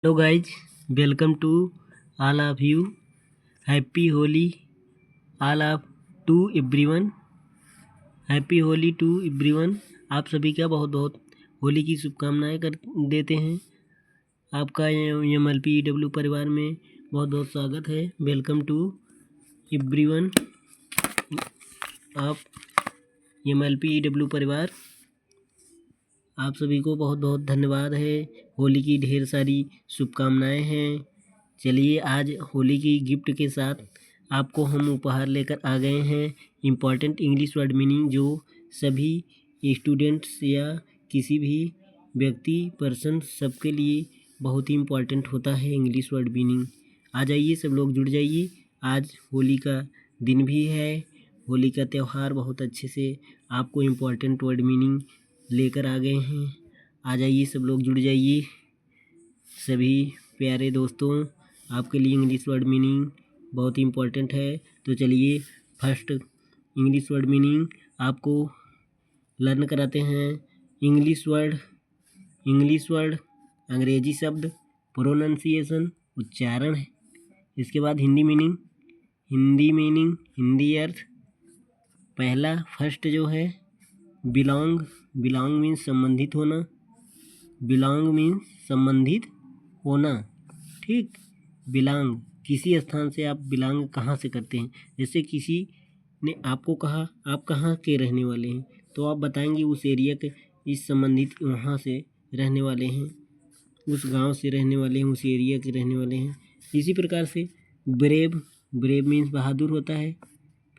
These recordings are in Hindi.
Hello guys, welcome to all of you. Happy Holi all of to everyone. Happy Holi to everyone. आप सभी का बहुत बहुत होली की शुभकामनाएं कर देते हैं। आपका MLPEW परिवार में बहुत बहुत स्वागत है। Welcome to everyone. आप MLPEW परिवार, आप सभी को बहुत बहुत धन्यवाद है। होली की ढेर सारी शुभकामनाएं हैं। चलिए आज होली की गिफ्ट के साथ आपको हम उपहार लेकर आ गए हैं। इम्पॉर्टेंट इंग्लिश वर्ड मीनिंग जो सभी स्टूडेंट्स या किसी भी व्यक्ति पर्सन सबके लिए बहुत ही इम्पॉर्टेंट होता है इंग्लिश वर्ड मीनिंग। आ जाइए, सब लोग जुड़ जाइए। आज होली का दिन भी है, होली का त्यौहार बहुत अच्छे से आपको इम्पॉर्टेंट वर्ड मीनिंग लेकर आ गए हैं। आ जाइए, सब लोग जुड़ जाइए। सभी प्यारे दोस्तों, आपके लिए इंग्लिश वर्ड मीनिंग बहुत ही इम्पोर्टेंट है। तो चलिए फर्स्ट इंग्लिश वर्ड मीनिंग आपको लर्न कराते हैं। इंग्लिश वर्ड अंग्रेजी शब्द, प्रोनाउंसिएशन उच्चारण है। इसके बाद हिंदी मीनिंग, हिंदी अर्थ। पहला फर्स्ट जो है बिलोंग मीन्स संबंधित होना, ठीक। बिलोंग किसी स्थान से आप बिलोंग कहाँ से करते हैं। जैसे किसी ने आपको कहा आप कहाँ के रहने वाले हैं, तो आप बताएंगे उस एरिया के, इस संबंधित वहाँ से रहने वाले हैं, उस गांव से रहने वाले हैं, उस एरिया के रहने वाले हैं। इसी प्रकार से ब्रेव मीन्स बहादुर होता है।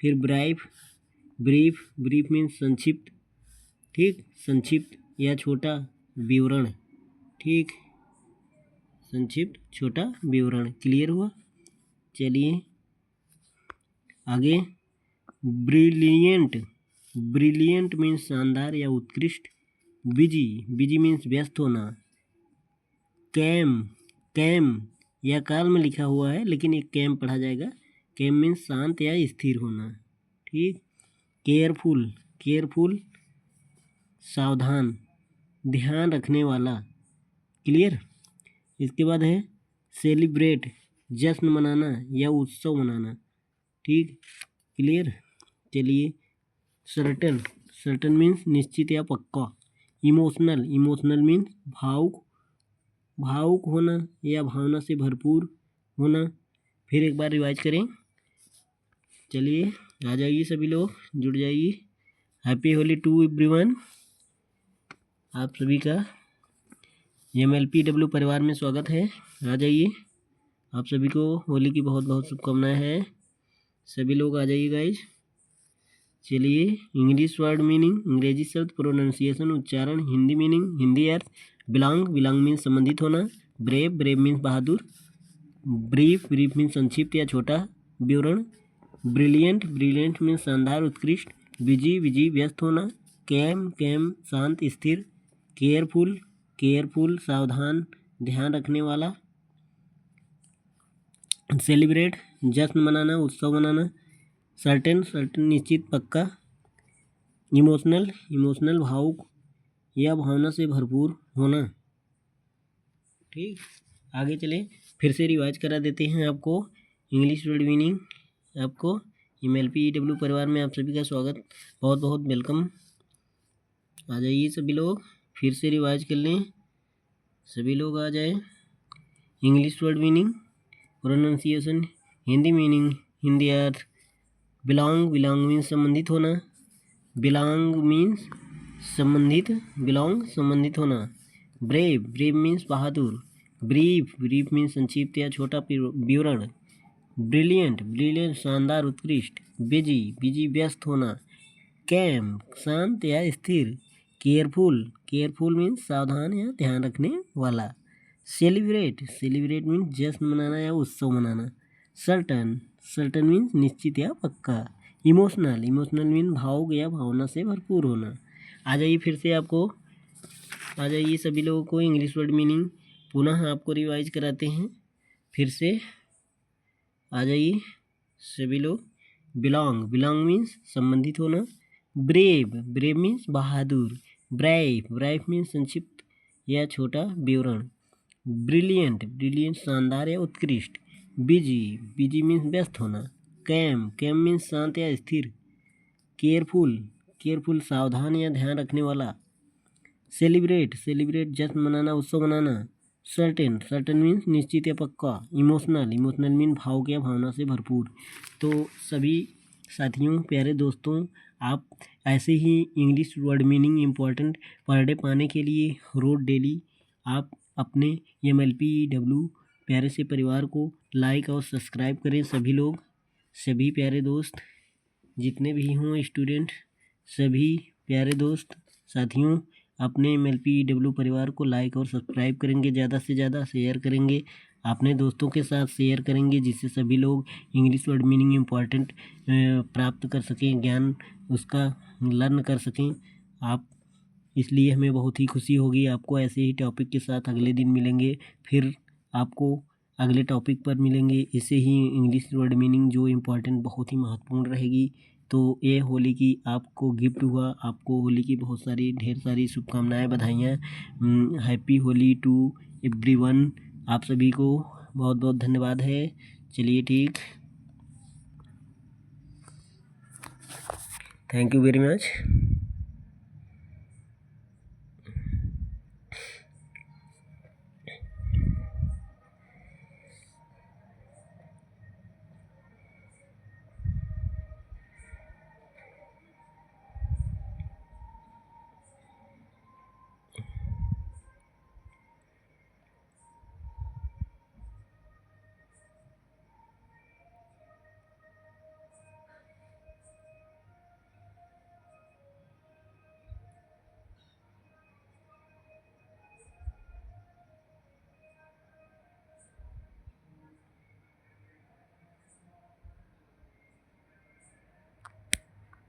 फिर ब्रीफ मीन्स संक्षिप्त, ठीक, संक्षिप्त या छोटा विवरण, ठीक, संक्षिप्त छोटा विवरण। क्लियर हुआ। चलिए आगे। ब्रिलियंट मीन्स शानदार या उत्कृष्ट। बिजी मीन्स व्यस्त होना। कैम या काल में लिखा हुआ है लेकिन एक कैम पढ़ा जाएगा। कैम मीन्स शांत या स्थिर होना, ठीक। केयरफुल सावधान, ध्यान रखने वाला। क्लियर। इसके बाद है सेलिब्रेट, जश्न मनाना या उत्सव मनाना, ठीक। क्लियर। चलिए सर्टन मीन्स निश्चित या पक्का। इमोशनल मीन्स भावुक होना या भावना से भरपूर होना। फिर एक बार रिवाइज करें। चलिए आ जाइए, सभी लोग जुड़ जाइए। Happy Holi to everyone. आप सभी का MLPW परिवार में स्वागत है। आ जाइए, आप सभी को होली की बहुत बहुत शुभकामनाएं हैं। सभी लोग आ जाइए गाइज। चलिए इंग्लिश वर्ड मीनिंग, अंग्रेजी शब्द, प्रोनाउंसिएशन उच्चारण। हिंदी मीनिंग, हिंदी अर्थ। बिलोंग मीन्स संबंधित होना। ब्रेव मीन्स बहादुर। ब्रीफ मीन्स संक्षिप्त या छोटा विवरण। ब्रिलियंट मीन्स शानदार उत्कृष्ट। बिजी व्यस्त होना। कैम शांत स्थिर। केयरफुल सावधान, ध्यान रखने वाला। सेलिब्रेट जश्न मनाना, उत्सव मनाना। सर्टेन निश्चित पक्का। इमोशनल भावुक या भावना से भरपूर होना, ठीक। आगे चले, फिर से रिवाइज करा देते हैं आपको इंग्लिश वर्ड मीनिंग। आपको MLPEW परिवार में आप सभी का स्वागत, बहुत बहुत वेलकम। आ जाइए सभी लोग, फिर से रिवाइज कर लें। सभी लोग आ जाए। English word meaning, pronunciation, Hindi meaning, Hindi अर्थ। बिलोंग मीन्स संबंधित होना। बिलोंग संबंधित होना। ब्रेव मीन्स बहादुर। ब्रीफ मीन्स संक्षिप्त या छोटा विवरण। ब्रिलियंट शानदार उत्कृष्ट। बिजी व्यस्त होना। कैम शांत या स्थिर। केयरफुल मीन्स सावधान या ध्यान रखने वाला। सेलिब्रेट मीन्स जश्न मनाना या उत्सव मनाना। सर्टन मीन्स निश्चित या पक्का। इमोशनल मीन्स भावुक या भावना से भरपूर होना। आ जाइए, फिर से आपको आ जाइए, सभी लोगों को इंग्लिश वर्ड मीनिंग पुनः आपको रिवाइज कराते हैं। फिर से आ जाइए सभी लोग। बिलोंग मीन्स संबंधित होना। ब्रेव मीन्स बहादुर। ब्राइफ मीन्स संक्षिप्त या छोटा विवरण। ब्रिलियंट, ब्रिलियंट शानदार या उत्कृष्ट। बिजी, बिजी मीन्स व्यस्त होना। कैम, कैम मीन्स शांत या स्थिर। केयरफुल, केयरफुल सावधान या ध्यान रखने वाला। सेलिब्रेट, सेलिब्रेट जश्न मनाना, उत्सव मनाना। सर्टेन, सर्टेन मीन्स निश्चित या पक्का। इमोशनल, इमोशनल मीन भावुक या भावना से भरपूर। तो सभी साथियों, प्यारे दोस्तों, आप ऐसे ही English word meaning important per day पाने के लिए रोज डेली आप अपने MLPW प्यारे से परिवार को लाइक और सब्सक्राइब करें। सभी लोग, सभी प्यारे दोस्त जितने भी हों स्टूडेंट, सभी प्यारे दोस्त साथियों अपने MLPW परिवार को लाइक और सब्सक्राइब करेंगे, ज़्यादा से ज़्यादा शेयर करेंगे, अपने दोस्तों के साथ शेयर करेंगे, जिससे सभी लोग इंग्लिश वर्ड मीनिंग इम्पॉर्टेंट प्राप्त कर सकें, ज्ञान उसका लर्न कर सकें आप। इसलिए हमें बहुत ही खुशी होगी। आपको ऐसे ही टॉपिक के साथ अगले दिन मिलेंगे, फिर आपको अगले टॉपिक पर मिलेंगे। इसे ही इंग्लिश वर्ड मीनिंग जो इम्पोर्टेंट बहुत ही महत्वपूर्ण रहेगी। तो ये होली की आपको गिफ्ट हुआ, आपको होली की बहुत सारी ढेर सारी शुभकामनाएं, बधाइयाँ। Happy Holi to everyone. आप सभी को बहुत बहुत धन्यवाद है। चलिए ठीक, थैंक यू वेरी मच।